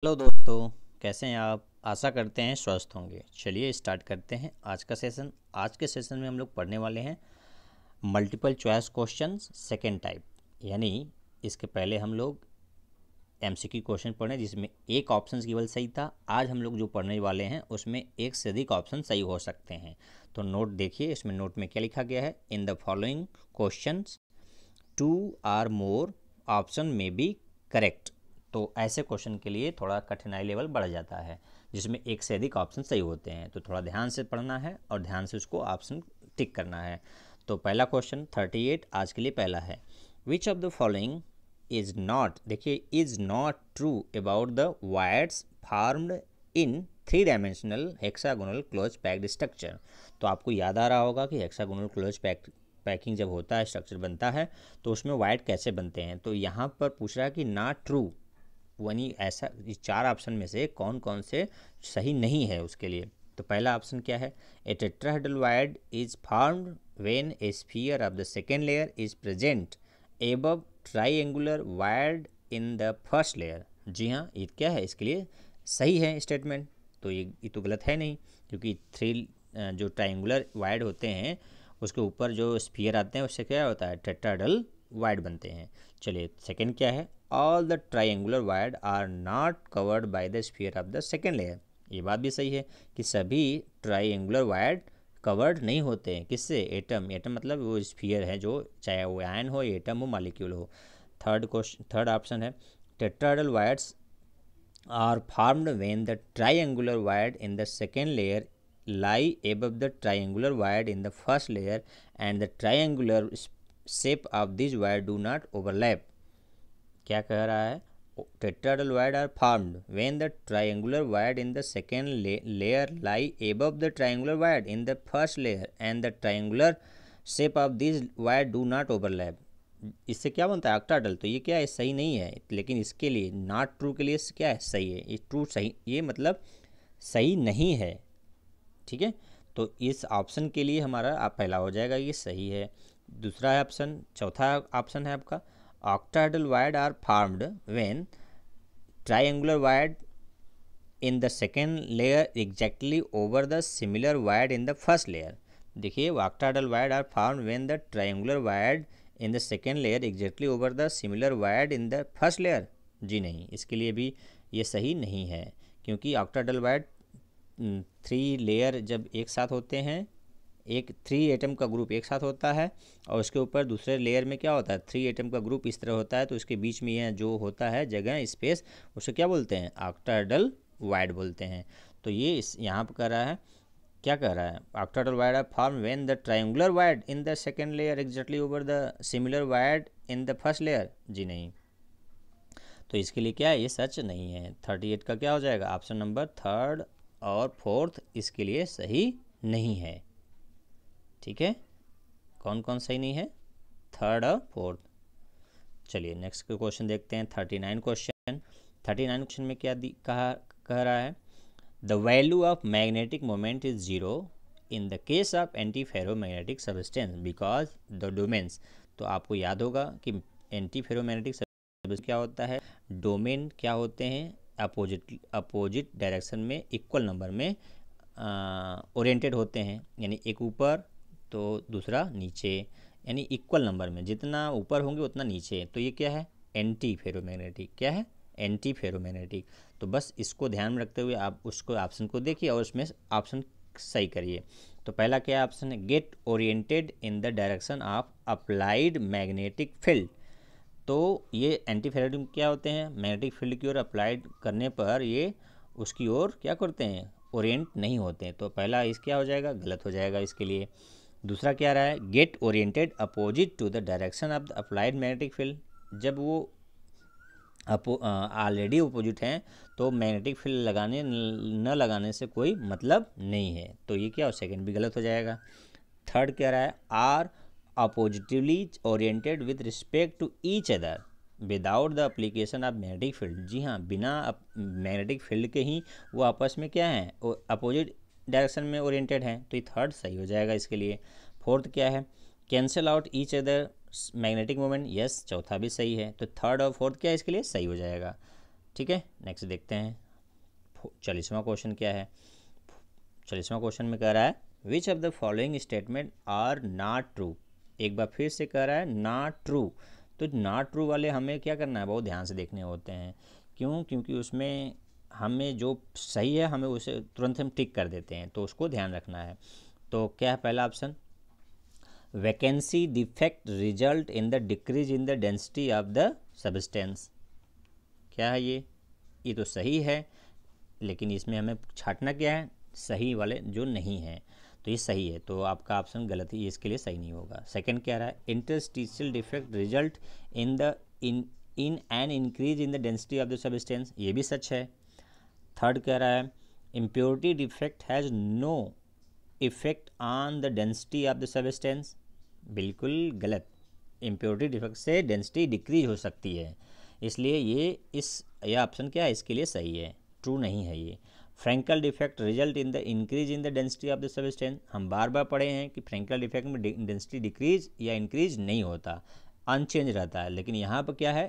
Hello दोस्तों, कैसे हैं आप। आशा करते हैं स्वस्थ होंगे। चलिए स्टार्ट करते हैं आज का सेशन। आज के सेशन में हम लोग पढ़ने वाले हैं multiple choice questions second type, यानी इसके पहले हम लोग एमसीक्यू क्वेश्चन पढ़े जिसमें एक ऑप्शन केवल सही था। आज हम लोग जो पढ़ने वाले हैं उसमें एक से अधिक ऑप्शन सही हो सकते हैं। तो नोट देखिए, इसमें नोट में क्या लिखा गया है। In the following questions 2 or more option में बी करेक्ट। तो ऐसे क्वेश्चन के लिए थोड़ा कठिनाई लेवल बढ़ जाता है जिसमें एक से अधिक ऑप्शन सही होते हैं। तो थोड़ा ध्यान से पढ़ना है और ध्यान से उसको ऑप्शन टिक करना है। तो पहला क्वेश्चन 38 आज के लिए पहला है। Which of the following is not, देखिए, is not true about the voids formed in 3 dimensional hexagonal close packed structure. तो आपको याद आ रहा होगा कि हेक्सागोनल क्लोज पैकिंग जब होता है, स्ट्रक्चर बनता है, तो उसमें वायर कैसे बनते हैं। तो यहाँ पर पूछ रहा है कि नॉट ट्रू, यानी ऐसा इस 4 ऑप्शन में से कौन कौन से सही नहीं है उसके लिए। तो पहला ऑप्शन क्या है। A tetrahedral void is formed when a sphere of the second layer is present above triangular void in the first layer. जी हाँ, ये क्या है, इसके लिए सही है स्टेटमेंट। तो ये तो गलत है नहीं, क्योंकि जो ट्राइंगुलर वायर होते हैं उसके ऊपर जो स्फीयर आते हैं उससे क्या होता है, टेट्राहेड्रल वायर बनते हैं। चलिए सेकंड क्या है। ऑल द ट्राइंगुलर वायर are not covered by the sphere of the second layer. ये बात भी सही है कि सभी ट्राइंगुलर वायर कवर्ड नहीं होते हैं किससे, एटम। एटम मतलब वो स्फीयर है, जो चाहे वो आयन हो, एटम हो, मॉलिक्यूल हो। थर्ड ऑप्शन है। Tetrahedral wires are formed when the triangular wire in the second layer lie above the triangular wire in the first layer and the triangular shape of these wire do not overlap। क्या कह रहा है। tetrahedral wire are formed when the triangular wire in the second layer lie above the triangular wire in the first layer and the triangular shape of these wire do not overlap। इससे क्या बनता है, octahedral. तो ये क्या है, सही नहीं है। लेकिन इसके लिए नॉट ट्रू के लिए क्या है, सही है। ये ट्रू सही, ये मतलब सही नहीं है। ठीक है, तो इस ऑप्शन के लिए हमारा आप पहला हो जाएगा, ये सही है। दूसरा ऑप्शन, चौथा ऑप्शन है आपका। Octahedral void are formed when triangular void in the second layer exactly over the similar void in the first layer. देखिए, octahedral void are formed when the triangular void in the second layer exactly over the similar void in the first layer. जी नहीं, इसके लिए भी ये सही नहीं है, क्योंकि ऑक्टाहेड्रल वायर 3 लेयर जब एक साथ होते हैं, एक 3 एटम का ग्रुप एक साथ होता है और उसके ऊपर दूसरे लेयर में क्या होता है, 3 एटम का ग्रुप इस तरह होता है, तो इसके बीच में यह जो होता है जगह, स्पेस, उसे क्या बोलते हैं, ऑक्टाहेड्रल वायर बोलते हैं। तो ये इस यहाँ पर कह रहा है, क्या कह रहा है, octahedral void are form when the triangular void in the second layer exactly over the similar void in the first layer. जी नहीं, तो इसके लिए क्या है, ये सच नहीं है। 38 का क्या हो जाएगा, ऑप्शन नंबर थर्ड और फोर्थ इसके लिए सही नहीं है। ठीक है, कौन कौन सही नहीं है, थर्ड और फोर्थ। चलिए नेक्स्ट क्वेश्चन देखते हैं। 39 क्वेश्चन में क्या कह रहा है। The value of magnetic moment is 0 in the case of anti ferromagnetic substance because the domains. तो आपको याद होगा कि एंटी फेरोमैग्नेटिक सब्सटेंस क्या होता है, डोमेन क्या होते हैं, अपोजिट डायरेक्शन में इक्वल नंबर में ओरिएंटेड होते हैं, यानी एक ऊपर तो दूसरा नीचे, यानी इक्वल नंबर में, जितना ऊपर होंगे उतना नीचे। तो ये क्या है, एंटी फेरोमैग्नेटिक। क्या है, एंटी फेरोमैग्नेटिक। तो बस इसको ध्यान में रखते हुए आप उसको ऑप्शन को देखिए और उसमें ऑप्शन सही करिए। तो पहला क्या ऑप्शन है, get oriented in the direction of applied magnetic field. तो ये एंटी फेरोमैग्नेटिक क्या होते हैं, मैग्नेटिक फील्ड की ओर अप्लाइड करने पर ये उसकी ओर क्या करते हैं, ओरिएंट नहीं होते हैं। तो पहला इस क्या हो जाएगा, गलत हो जाएगा इसके लिए। दूसरा क्या रहा है, get oriented opposite to the direction of the applied magnetic field. जब वो ऑलरेडी अपोजिट हैं तो मैग्नेटिक फील्ड लगाने न लगाने से कोई मतलब नहीं है। तो ये क्या हो, सेकंड भी गलत हो जाएगा। थर्ड क्या रहा है, are oppositively oriented with respect to each other without the application of magnetic field. जी हाँ, बिना मैग्नेटिक फील्ड के ही वो आपस में क्या है, अपोजिट डायरेक्शन में ओरिएंटेड हैं। तो ये थर्ड सही हो जाएगा इसके लिए। फोर्थ क्या है, cancel out each other magnetic moment. Yes, चौथा भी सही है। तो थर्ड और फोर्थ क्या है इसके लिए सही हो जाएगा। ठीक है, नेक्स्ट देखते हैं 40वां क्वेश्चन क्या है। 40वां क्वेश्चन में कह रहा है which of the following statement are not true. एक बार फिर से कह रहा है नॉट ट्रू। तो नॉट ट्रू वाले हमें क्या करना है, बहुत ध्यान से देखने होते हैं। क्यों? क्योंकि उसमें हमें जो सही है हमें उसे तुरंत हम टिक कर देते हैं, तो उसको ध्यान रखना है। तो क्या है पहला option, vacancy defect result in the decrease in the density of the substance. क्या है ये तो सही है, लेकिन इसमें हमें छांटना क्या है, सही वाले जो नहीं हैं। तो ये सही है, तो आपका ऑप्शन गलत है, ये इसके लिए सही नहीं होगा। सेकंड क्या रहा है, interstitial defect result in the in an increase in the density of the substance, ये भी सच है। थर्ड कह रहा है impurity defect has no effect on the density of the substance, बिल्कुल गलत। इम्प्योरिटी डिफेक्ट से डेंसिटी डिक्रीज हो सकती है, इसलिए ये ऑप्शन क्या है, इसके लिए सही है, ट्रू नहीं है ये। Frenkel defect result in the increase in the density of the substance, हम बार बार पढ़े हैं कि फ्रैंकल डिफेक्ट में डेंसिटी डिक्रीज या इंक्रीज नहीं होता, अनचेंज रहता है। लेकिन यहाँ पर क्या है,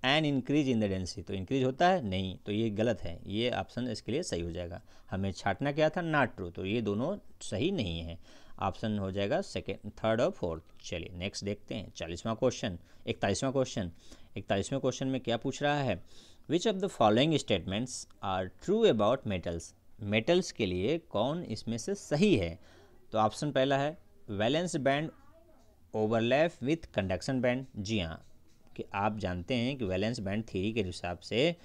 N increase in the density, तो इंक्रीज होता है नहीं, तो ये गलत है, ये ऑप्शन इसके लिए सही हो जाएगा। हमें छांटना क्या था, नॉट ट्रू, तो ये दोनों सही नहीं है, ऑप्शन हो जाएगा सेकेंड, थर्ड और फोर्थ। चलिए नेक्स्ट देखते हैं 41वां क्वेश्चन। 41वें क्वेश्चन में क्या पूछ रहा है, which of the following statements are true about metals. Metals के लिए कौन इसमें से सही है। तो ऑप्शन पहला है valence band overlap with conduction band. जी हाँ, कि आप जानते हैं कि वैलेंस बैंड थ्योरी के हिसाब से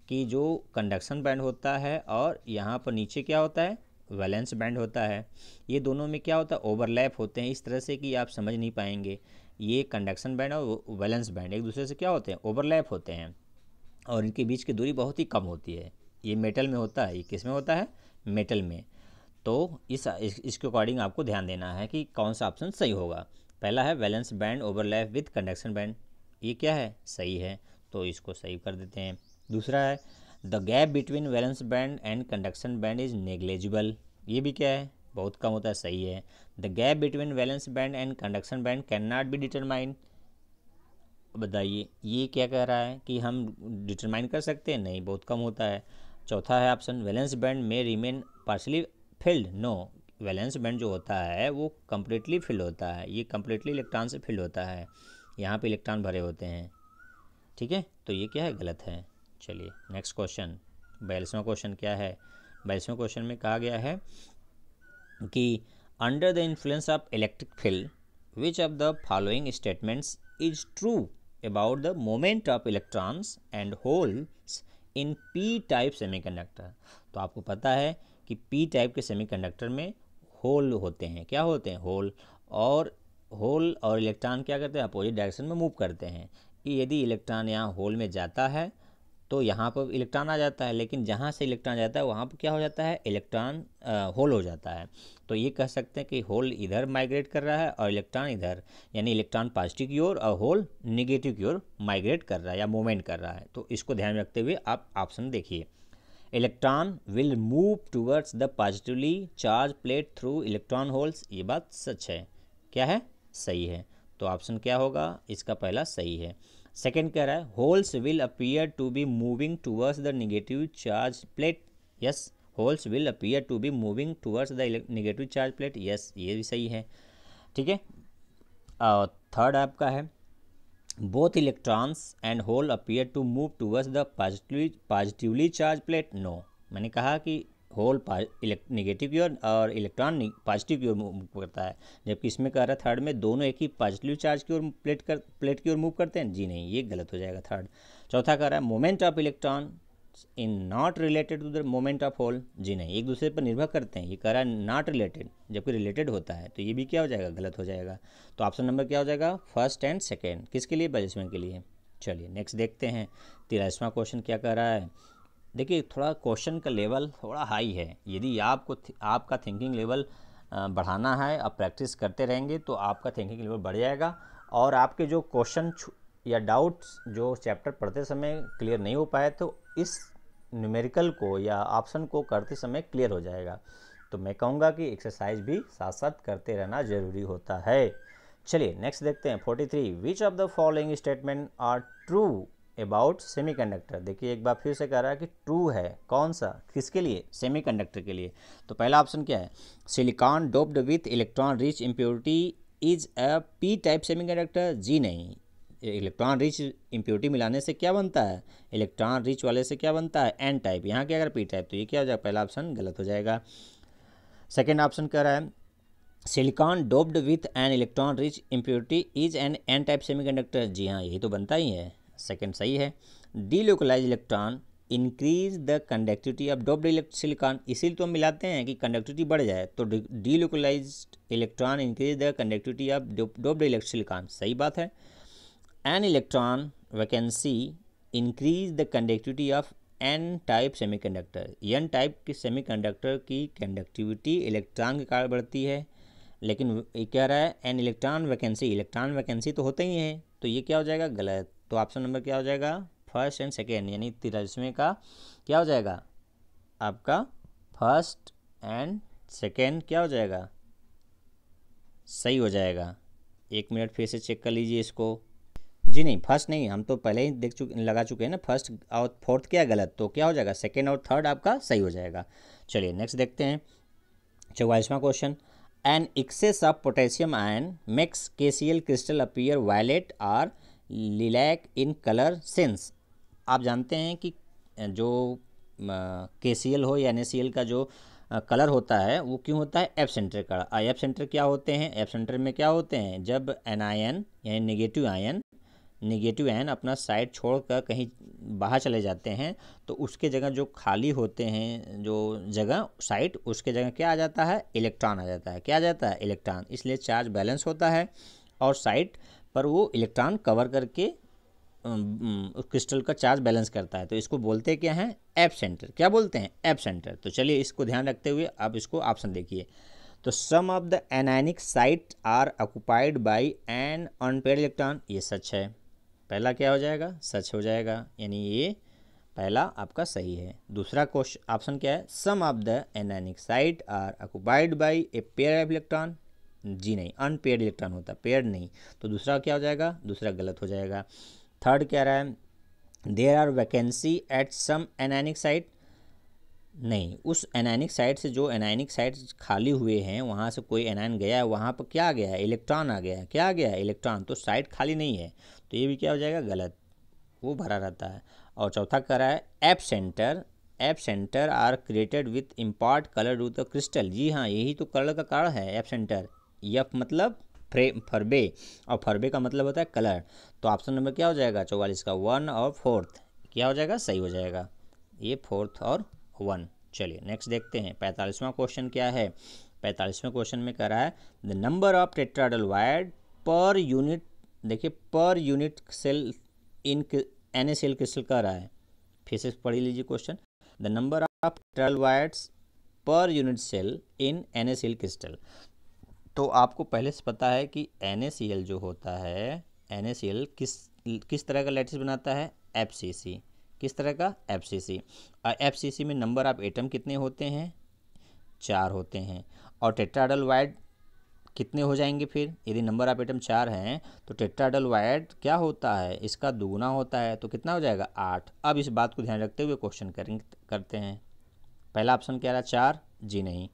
कि जो कंडक्शन बैंड होता है और यहाँ पर नीचे क्या होता है, वैलेंस बैंड होता है, ये दोनों में क्या होता है, ओवरलैप होते हैं, इस तरह से कि आप समझ नहीं पाएंगे। ये कंडक्शन बैंड और वैलेंस बैंड एक दूसरे से क्या होते हैं, ओवरलैप होते हैं, और इनके बीच की दूरी बहुत ही कम होती है। ये मेटल में होता है, ये किस में होता है, मेटल में। तो इसके अकॉर्डिंग आपको ध्यान देना है कि कौन सा ऑप्शन सही होगा। पहला है valence band overlap with conduction band, ये क्या है, सही है, तो इसको सही कर देते हैं। दूसरा है the gap between valence band and conduction band is negligible, ये भी क्या है, बहुत कम होता है, सही है। The gap between valence band and conduction band can not be determined, बताइए ये क्या कह रहा है कि हम डिटरमाइन कर सकते हैं, नहीं, बहुत कम होता है। चौथा है ऑप्शन वैलेंस बैंड में remain partially filled, no, valence band जो होता है वो कम्प्लीटली फिल होता है, ये कम्प्लीटली इलेक्ट्रॉन से फिल होता है, यहाँ पे इलेक्ट्रॉन भरे होते हैं, ठीक है, तो ये क्या है, गलत है। चलिए नेक्स्ट क्वेश्चन 42वां क्वेश्चन क्या है। 42वें क्वेश्चन में कहा गया है कि under the influence of electric field which of the following statements is true about the moment of electrons and holes in P type semiconductor. तो आपको पता है कि पी टाइप के सेमीकंडक्टर में होल होते हैं, क्या होते हैं, होल, और इलेक्ट्रॉन क्या करते हैं, अपोजिट डायरेक्शन में मूव करते हैं। कि यदि इलेक्ट्रॉन यहाँ होल में जाता है तो यहाँ पर इलेक्ट्रॉन आ जाता है, लेकिन जहाँ से इलेक्ट्रॉन जाता है वहाँ पर क्या हो जाता है, इलेक्ट्रॉन होल हो जाता है। तो ये कह सकते हैं कि होल इधर माइग्रेट कर रहा है और इलेक्ट्रॉन इधर, यानी इलेक्ट्रॉन पॉजिटिव की ओर और होल निगेटिव की ओर माइग्रेट कर रहा है या मूवमेंट कर रहा है। तो इसको ध्यान में रखते हुए आप ऑप्शन देखिए, electron will move towards the positively charge plate through electron holes, ये बात सच है, क्या है, सही है, तो ऑप्शन क्या होगा, इसका पहला सही है। सेकेंड कह रहा है holes will appear to be moving towards the negative charge plate, yes, holes will appear to be moving towards the negative charge plate, yes, ये भी सही है, ठीक है। थर्ड आपका है both electrons and hole appear to move towards the positively charge plate, no, मैंने कहा कि होल नेगेटिव की ओर और इलेक्ट्रॉन पॉजिटिव की ओर मूव करता है, जबकि इसमें कह रहा है थर्ड में दोनों एक ही पॉजिटिव चार्ज की ओर प्लेट की ओर मूव करते हैं, जी नहीं, ये गलत हो जाएगा थर्ड। चौथा कह रहा है moment of electron in not related to the moment of hole, जी नहीं, एक दूसरे पर निर्भर करते हैं, ये कह रहा है नॉट रिलेटेड, जबकि रिलेटेड होता है, तो ये भी क्या हो जाएगा, गलत हो जाएगा। तो ऑप्शन नंबर क्या हो जाएगा, फर्स्ट एंड सेकेंड, किसके लिए, 42वें के लिए। चलिए नेक्स्ट देखते हैं 43वां क्वेश्चन क्या कह रहा है। देखिए थोड़ा क्वेश्चन का लेवल थोड़ा हाई है, यदि आपका थिंकिंग लेवल बढ़ाना है, आप प्रैक्टिस करते रहेंगे तो आपका थिंकिंग लेवल बढ़ जाएगा, और आपके जो क्वेश्चन या डाउट्स जो चैप्टर पढ़ते समय क्लियर नहीं हो पाए तो इस न्यूमेरिकल को या ऑप्शन को करते समय क्लियर हो जाएगा। तो मैं कहूँगा कि एक्सरसाइज भी साथ साथ करते रहना ज़रूरी होता है। चलिए नेक्स्ट देखते हैं 43, which of the following statement are true about semiconductor. देखिए एक बार फिर से कह रहा है कि ट्रू है, कौन सा, किसके लिए, सेमीकंडक्टर के लिए। तो पहला ऑप्शन क्या है, silicon doped with electron rich impurity is a P type semiconductor. जी नहीं, इलेक्ट्रॉन रिच इम्प्योरिटी मिलाने से क्या बनता है, इलेक्ट्रॉन रिच वाले से क्या बनता है, एन टाइप। यहाँ क्या अगर पी टाइप, तो ये क्या हो जाएगा, पहला ऑप्शन गलत हो जाएगा। सेकेंड ऑप्शन कह रहा है silicon doped with an electron rich impurity is an N type semiconductor. जी हाँ, यही तो बनता ही है, सेकेंड सही है। Delocalize electron increase the conductivity of doped silicon. इसीलिए तो हम मिलाते हैं कि कंडक्टिविटी बढ़ जाए, तो delocalize electron increase the conductivity of doped silicon, सही बात है। An electron vacancy increase the conductivity of n type semiconductor. N type के सेमीकंडक्टर की कंडक्टिविटी इलेक्ट्रॉन के कारण बढ़ती है, लेकिन ये कह रहा है एन इलेक्ट्रॉन वैकेंसी तो होते ही है, तो ये क्या हो जाएगा, गलत। तो ऑप्शन नंबर क्या हो जाएगा, फर्स्ट एंड सेकेंड, यानी 43वें का क्या हो जाएगा आपका, फर्स्ट एंड सेकेंड क्या हो जाएगा, सही हो जाएगा। एक मिनट फिर से चेक कर लीजिए इसको। जी नहीं, फर्स्ट नहीं, हम तो पहले ही लगा चुके हैं ना, फर्स्ट और फोर्थ क्या गलत, तो क्या हो जाएगा, सेकेंड और थर्ड आपका सही हो जाएगा। चलिए नेक्स्ट देखते हैं 44वां question. An excess of potassium ion makes KCl crystal appear violet और लिलैक इन कलर सिंस। आप जानते हैं कि जो KCl हो या NaCl का जो कलर होता है वो क्यों होता है, एफ सेंटर का। एफ सेंटर क्या होते हैं, एफ सेंटर में क्या होते हैं, जब एनायन यानी नेगेटिव आयन अपना साइड छोड़कर कहीं बाहर चले जाते हैं, तो उसके जगह जो खाली होते हैं जो जगह साइड, उसके जगह क्या आ जाता है, इलेक्ट्रॉन आ जाता है। क्या आ जाता है, इलेक्ट्रॉन। इसलिए चार्ज बैलेंस होता है और साइड पर वो इलेक्ट्रॉन कवर करके क्रिस्टल का चार्ज बैलेंस करता है। तो इसको बोलते क्या हैं, एफ सेंटर। क्या बोलते हैं, एफ सेंटर। तो चलिए इसको ध्यान रखते हुए आप इसको ऑप्शन देखिए। तो some of the anionic site are occupied by an unpaired electron, ये सच है। पहला क्या हो जाएगा, सच हो जाएगा, यानी ये पहला आपका सही है। दूसरा क्वेश्चन ऑप्शन क्या है, some of the anionic site are occupied by a pair of electron. जी नहीं, अनपेयर्ड इलेक्ट्रॉन होता है, पेयर्ड नहीं। तो दूसरा क्या हो जाएगा, दूसरा गलत हो जाएगा। थर्ड कह रहा है there are vacancy at some anionic site. नहीं, उस एनायनिक साइट से, जो एनायनिक साइट खाली हुए हैं वहाँ से कोई एनायन गया है, वहाँ पर क्या आ गया है, इलेक्ट्रॉन आ गया है। क्या आ गया है, इलेक्ट्रॉन। तो साइट खाली नहीं है, तो ये भी क्या हो जाएगा, गलत, वो भरा रहता है। और चौथा कह रहा है F centre are created with impart colour to the crystal. जी हाँ, यही तो कलर का कारण है, एफ सेंटर। एफ मतलब फरबे, और फरबे का मतलब होता है कलर। तो ऑप्शन नंबर क्या हो जाएगा 44 का, 1 और 4 क्या हो जाएगा, सही हो जाएगा, ये 4 और 1। चलिए नेक्स्ट देखते हैं 45वां क्वेश्चन क्या है। 45वें क्वेश्चन में कह रहा है द नंबर ऑफ टेट्राहेड्रल वायर पर यूनिट। देखिए per unit cell in NaCl crystal कह रहा है, फिर से पढ़ लीजिए question. The number of tetrahedral voids per unit cell in NaCl crystal. तो आपको पहले से पता है कि NaCl जो होता है, NaCl किस तरह का लैटिस बनाता है, FCC। किस तरह का, FCC। और FCC में नंबर ऑफ एटम कितने होते हैं, 4 होते हैं। और टेट्राहेड्रल वायर कितने हो जाएंगे फिर, यदि नंबर ऑफ एटम 4 हैं तो टेट्राहेड्रल वायर क्या होता है, इसका दुगुना होता है, तो कितना हो जाएगा, 8। अब इस बात को ध्यान रखते हुए क्वेश्चन करते हैं। पहला ऑप्शन क्या रहा, 4। जी नहीं,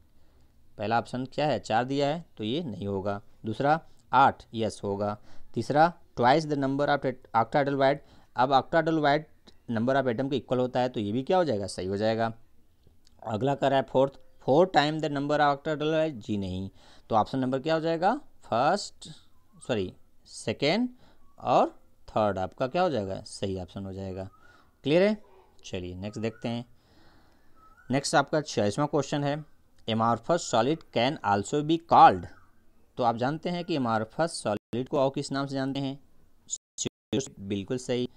पहला ऑप्शन क्या है, 4 दिया है, तो ये नहीं होगा। दूसरा 8, यस होगा। तीसरा twice the number of octahedral void. अब octahedral void number of atom के इक्वल होता है, तो ये भी क्या हो जाएगा, सही हो जाएगा। अगला कर रहा है 4 time the number of octahedral void. जी नहीं, तो ऑप्शन नंबर क्या हो जाएगा, सेकेंड और थर्ड आपका क्या हो जाएगा, सही ऑप्शन हो जाएगा। क्लियर है। चलिए नेक्स्ट देखते हैं। नेक्स्ट आपका 46वां क्वेश्चन है amorphous solid can also be called. तो आप जानते हैं कि एमार्फस सॉलिड को और किस नाम से जानते हैं, बिल्कुल सही।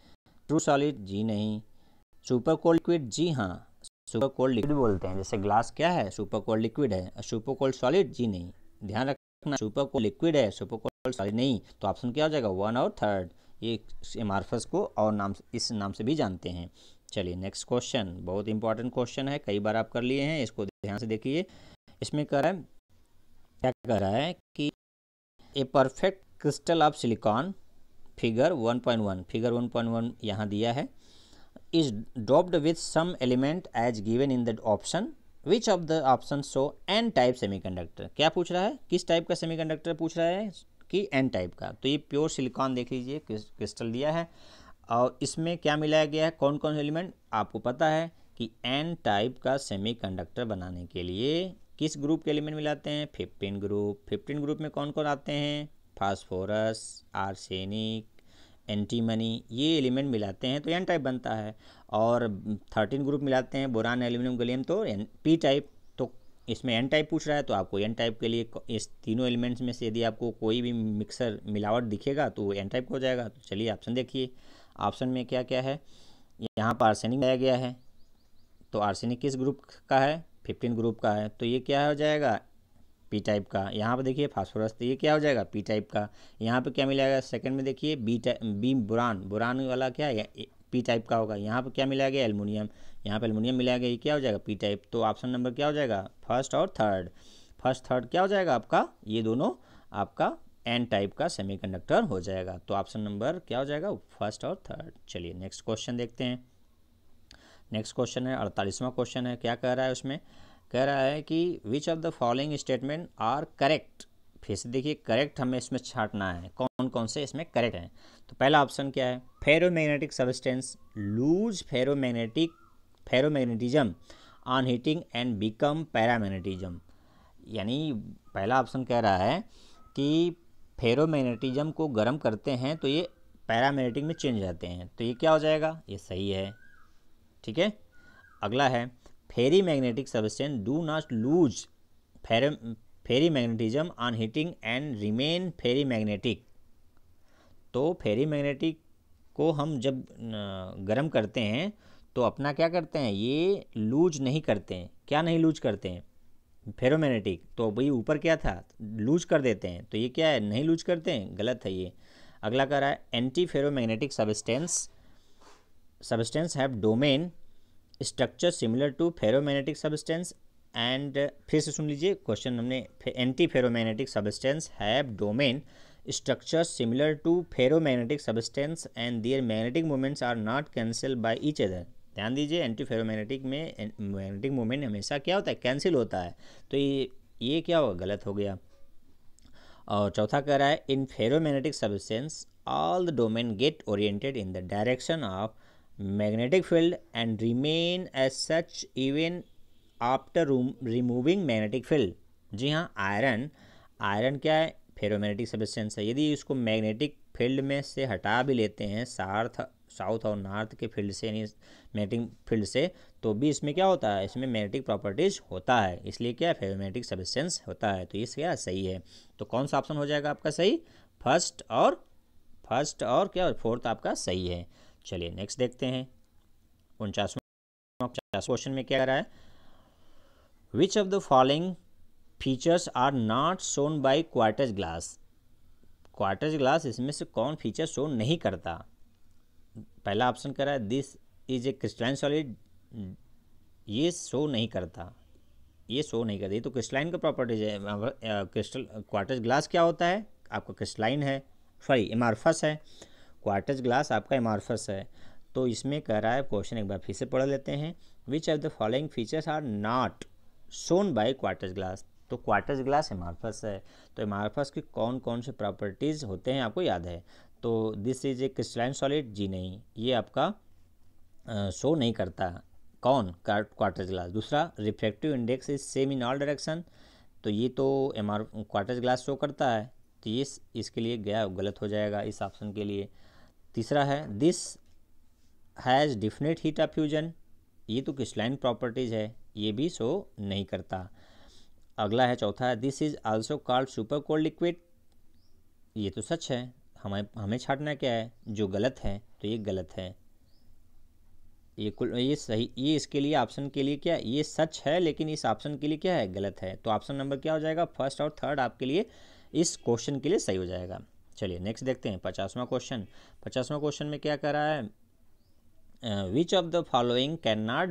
ट्रू सॉलिड, जी नहीं। सुपर कोल्ड लिक्विड, जी हाँ, सुपर कोल्ड लिक्विड बोलते हैं। जैसे ग्लास क्या है, सुपर कोल्ड लिक्विड है। सुपर कोल्ड सॉलिड, जी नहीं। ध्यान रखना, सुपर कोल्ड लिक्विड है, सुपर कोल्ड सॉलिड नहीं। तो ऑप्शन क्या हो जाएगा, 1 और 3। ये एमार्फस को और इस नाम से भी जानते हैं। चलिए नेक्स्ट क्वेश्चन, बहुत इंपॉर्टेंट क्वेश्चन है, कई बार आप कर लिए हैं, इसको ध्यान से देखिए। इसमें क्या कह रहा है कि a perfect crystal of silicon figure 1.1, figure 1.1 यहाँ दिया है, is dropped with some element as given in the option, which of the option show n type semiconductor. क्या पूछ रहा है, किस टाइप का सेमीकंडक्टर पूछ रहा है कि एन टाइप का। तो ये प्योर सिलिकॉन देख लीजिए, क्रिस्टल दिया है और इसमें क्या मिलाया गया है, कौन कौन से एलिमेंट। आपको पता है कि एन टाइप का सेमीकंडक्टर बनाने के लिए किस ग्रुप के एलिमेंट मिलाते हैं, 15 ग्रुप। 15 ग्रुप में कौन कौन आते हैं, फास्फोरस, आर्सेनिक, एंटीमनी, ये एलिमेंट मिलाते हैं तो एन टाइप बनता है। और 13 ग्रुप मिलाते हैं, बोरान, एल्यूमिनियम, गैलियम, तो पी टाइप। तो इसमें एन टाइप पूछ रहा है तो आपको एन टाइप के लिए इस तीनों एलिमेंट्स में से यदि आपको कोई भी मिक्सर मिलावट दिखेगा तो वो एन टाइप हो जाएगा। तो चलिए ऑप्शन देखिए, ऑप्शन में क्या क्या है। यहाँ पर आर्सेनिक लाया गया है, तो आर्सेनिक किस ग्रुप का है, 15 ग्रुप का है, तो ये क्या हो जाएगा, पी टाइप का। यहाँ पे देखिए फास्फोरस, तो ये क्या हो जाएगा, पी टाइप का। यहाँ पे क्या मिलाएगा, सेकंड में देखिए बी बोरान, बोरान वाला क्या है, पी टाइप का होगा। यहाँ पे क्या मिलाया गया, एल्युमिनियम, यहाँ पे एल्युमिनियम मिलाया गया, ये क्या हो जाएगा, पी टाइप। तो ऑप्शन नंबर क्या हो जाएगा, फर्स्ट और थर्ड। फर्स्ट थर्ड क्या हो जाएगा आपका, ये दोनों आपका एन टाइप का सेमीकंडक्टर हो जाएगा। तो ऑप्शन नंबर क्या हो जाएगा, फर्स्ट और थर्ड। चलिए नेक्स्ट क्वेश्चन देखते हैं। नेक्स्ट क्वेश्चन है 48वां क्वेश्चन है। क्या कह रहा है उसमें, कह रहा है कि which of the following statement are correct. फिर से देखिए करेक्ट हमें इसमें छांटना है, कौन कौन से इसमें करेक्ट हैं। तो पहला ऑप्शन क्या है, ferromagnetic substance lose ferromagnetism on heating and become paramagnetism. यानी पहला ऑप्शन कह रहा है कि फेरोमैग्नेटिज्म को गर्म करते हैं तो ये पैरामैग्नेटिक में चेंज जाते हैं, तो ये क्या हो जाएगा, ये सही है। ठीक है, अगला है ferrimagnetic substance do not lose ferrimagnetism on heating and remain ferrimagnetic. तो फेरी मैग्नेटिक को हम जब गर्म करते हैं तो अपना क्या करते हैं, ये लूज नहीं करते हैं। क्या नहीं लूज करते हैं, फेरोमैग्नेटिक, तो भाई ऊपर क्या था, लूज कर देते हैं, तो ये क्या है, नहीं लूज करते हैं, गलत है ये। अगला कह रहा है anti ferromagnetic substance have domain structure similar to ferromagnetic substance and, फिर से सुन लीजिए क्वेश्चन हमने, anti ferromagnetic substance have domain structure similar to ferromagnetic substance and their magnetic moments are not cancel by each other. ध्यान दीजिए, anti ferromagnetic में magnetic moment हमेशा क्या होता है, कैंसिल होता है, तो ये क्या होगा, गलत हो गया। और चौथा कह रहा है in ferromagnetic substance all the domain get oriented in the direction of magnetic field and remain as such even after removing magnetic field। जी हाँ, आयरन क्या है, फेरोमैग्नेटिक सब्सटेंस है। यदि इसको मैग्नेटिक फील्ड में से हटा भी लेते हैं, साउथ और नॉर्थ के फील्ड से, यानी मैग्नेटिक फील्ड से, तो भी इसमें क्या होता है, इसमें मैग्नेटिक प्रॉपर्टीज होता है, इसलिए क्या फेरोमैग्नेटिक सब्सटेंस होता है। तो ये क्या सही है, तो कौन सा ऑप्शन हो जाएगा आपका सही, फर्स्ट और क्या, फोर्थ आपका सही है। चलिए नेक्स्ट देखते हैं 49वां क्वेश्चन में क्या कह रहा है, which of the following features are not shown by quartz glass. Quartz glass इसमें से कौन फीचर शो नहीं करता। पहला ऑप्शन कह रहा है this is a crystalline solid, ये शो नहीं करता, ये तो क्रिस्टलाइन का प्रॉपर्टीज है। क्रिस्टल क्वार्टज ग्लास क्या होता है आपका, क्रिस्टलाइन है, सॉरी एमार्फस है, क्वार्टज ग्लास आपका एमार्फस है। तो इसमें कह रहा है, क्वेश्चन एक बार फिर से पढ़ लेते हैं, which of the following features are not shown by quartz glass. तो क्वार्टज ग्लास एमार्फस है, तो एमार्फस की कौन कौन से प्रॉपर्टीज़ होते हैं आपको याद है। तो this is a crystalline solid, जी नहीं, ये आपका शो नहीं करता, कौन, क्वार्टज ग्लास। दूसरा refractive index is same in all direction, तो ये तो क्वार्टज ग्लास शो करता है, तो ये इसके लिए गया गलत हो जाएगा इस ऑप्शन के लिए। तीसरा है this has definite heat of fusion, ये तो क्रिस्टलाइन प्रॉपर्टीज़ है, ये भी शो नहीं करता। अगला है चौथा है this is also called super cold liquid, ये तो सच है, हमें छांटना क्या है, जो गलत है, तो ये गलत है। ये सही, ये इसके लिए ऑप्शन के लिए क्या, ये सच है लेकिन इस ऑप्शन के लिए क्या है, गलत है। तो ऑप्शन नंबर क्या हो जाएगा, फर्स्ट और थर्ड आपके लिए इस क्वेश्चन के लिए सही हो जाएगा। चलिए नेक्स्ट देखते हैं 50वां क्वेश्चन। 50वां क्वेश्चन में क्या कर रहा है, which of the following can not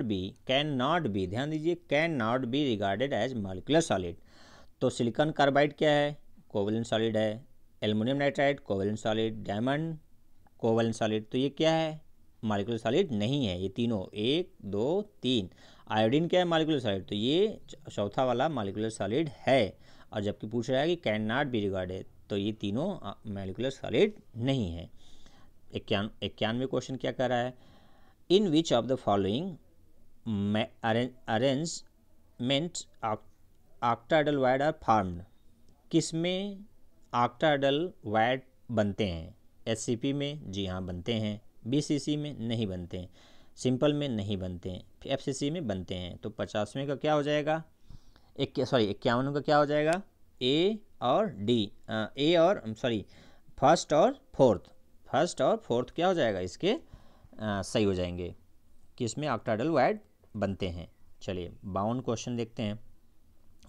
be, ध्यान दीजिए, can not be regarded as molecular solid. तो सिलिकॉन कार्बाइड क्या है, कोवेलेंट सॉलिड है, aluminium nitride covalent solid, diamond covalent solid, तो ये क्या है, मॉलिक्यूलर सॉलिड नहीं है। ये तीनों 1 2 3, आयोडीन क्या है, मॉलिक्यूलर सॉलिड, तो ये चौथा वाला मॉलिक्यूलर सॉलिड है। और जबकि पूछ रहा है कि कैन नॉट बी रिगार्डेड, तो ये तीनों मॉलिक्यूलर सॉलिड नहीं है। 91 क्वेश्चन क्या कर रहा है, in which of the following arrangement octahedral void are formed, किस में ऑक्टाएडलवाइड बनते हैं, एससीपी में जी हाँ बनते हैं, बीसीसी में नहीं बनते हैं, सिंपल में नहीं बनते हैं, एफसीसी में बनते हैं। तो 50वें का क्या हो जाएगा, 51 का क्या हो जाएगा, ए और डी, फर्स्ट और फोर्थ क्या हो जाएगा इसके सही हो जाएंगे कि इसमें ऑक्टाएडलवाइड बनते हैं। चलिए 52 क्वेश्चन देखते हैं।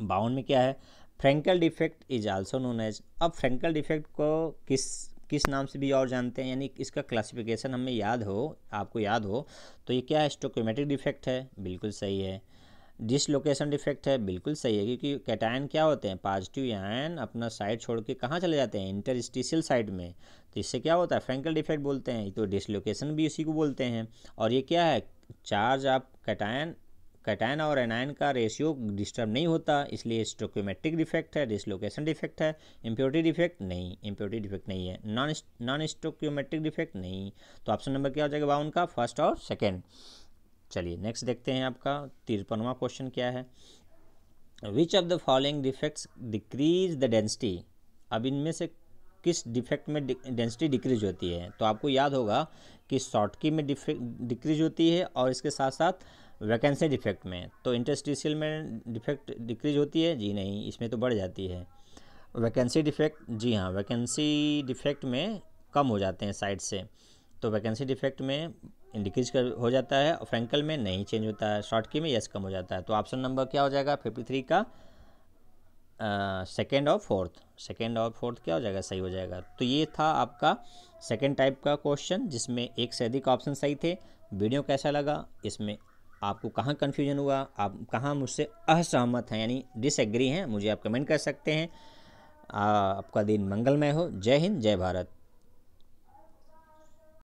52 में क्या है, Frenkel defect is also known as. अब फ्रैंकल डिफेक्ट को किस नाम से भी और जानते हैं, यानी इसका क्लासिफिकेशन हमें आपको याद हो तो ये क्या है, स्टोइकोमेट्रिक डिफेक्ट है, बिल्कुल सही है। डिसलोकेशन डिफेक्ट है, बिल्कुल सही है, क्योंकि कैटायन क्या होते हैं, पॉजिटिव आयन अपना साइड छोड़ के कहाँ चले जाते हैं, इंटरस्टिशियल साइड में, तो इससे क्या होता है, फ्रैंकल डिफेक्ट बोलते हैं। तो डिसलोकेशन भी इसी को बोलते हैं। और ये क्या है, चार्ज ऑफ कैटायन और एनायन का रेशियो डिस्टर्ब नहीं होता, इसलिए स्टोइकोमेट्रिक डिफेक्ट है, डिसलोकेशन डिफेक्ट है। इम्प्योरिटी डिफेक्ट नहीं है। नॉन स्टोइकोमेट्रिक डिफेक्ट नहीं। तो ऑप्शन नंबर क्या हो जाएगा 52 का, फर्स्ट और सेकेंड। चलिए नेक्स्ट देखते हैं, आपका 53वां क्वेश्चन क्या है, which of the following defects decrease the density. अब इनमें से किस डिफेक्ट में डेंसिटी डिक्रीज होती है, तो आपको याद होगा कि शॉर्टकी में डिक्रीज होती है और इसके साथ साथ वैकेंसी डिफेक्ट में। तो इंटरस्टिशियल में डिफेक्ट डिक्रीज होती है, जी नहीं, इसमें तो बढ़ जाती है। वैकेंसी डिफेक्ट, जी हाँ, वैकेंसी डिफेक्ट में कम हो जाते हैं साइड से, तो वैकेंसी डिफेक्ट में डिक्रीज हो जाता है, और फ्रैंकल में नहीं चेंज होता है, शॉर्ट की में यस कम हो जाता है। तो ऑप्शन नंबर क्या हो जाएगा 53 का सेकेंड और फोर्थ क्या हो जाएगा, सही हो जाएगा। तो ये था आपका सेकेंड टाइप का क्वेश्चन जिसमें एक से अधिक ऑप्शन सही थे। वीडियो कैसा लगा, इसमें आपको कहाँ कन्फ्यूजन हुआ, आप कहाँ मुझसे असहमत हैं यानी डिसएग्री हैं, मुझे आप कमेंट कर सकते हैं। आपका दिन मंगलमय हो। जय हिंद, जय भारत।